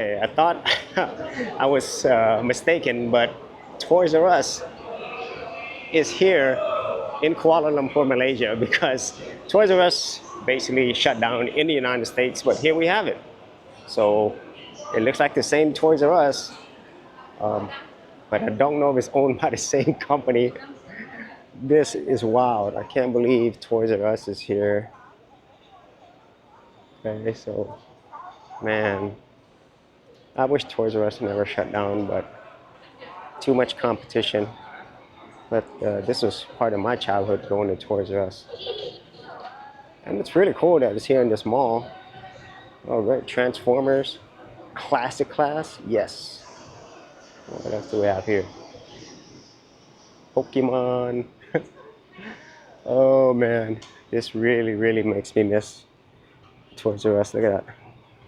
I thought I was mistaken, but Toys R Us is here in Kuala Lumpur, Malaysia, because Toys R Us basically shut down in the United States, but here we have it. So it looks like the same Toys R Us, but I don't know if it's owned by the same company. This is wild. I can't believe Toys R Us is here. Okay, so man, I wish Toys R Us never shut down, but too much competition. But this was part of my childhood, going to Toys R Us. And it's really cool that it's here in this mall. Oh, great. Transformers. Classic class. Yes. What else do we have here? Pokemon. Oh, man. This really, really makes me miss Toys R Us. Look at that.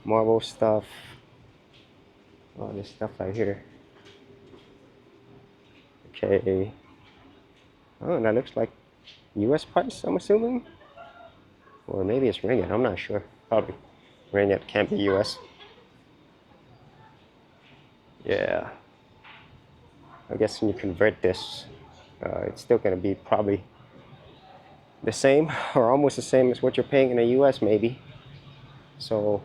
Marvel stuff. Oh, this stuff right here. Okay. Oh, that looks like US price, I'm assuming. Or maybe it's ringgit. I'm not sure. Probably ringgit, can't be US. Yeah. I guess when you convert this, it's still going to be probably the same or almost the same as what you're paying in the US, maybe. So,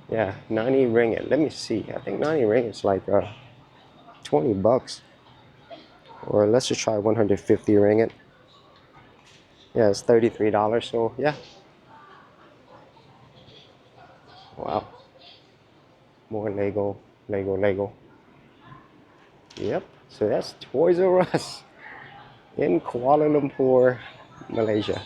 yeah, 90 ringgit. Let me see. I think 90 ringgit is like 20 bucks. Or let's just try 150 ringgit. Yeah, it's $33. So, yeah. Wow. More Lego, Lego, Lego. Yep. So that's Toys R Us in Kuala Lumpur, Malaysia.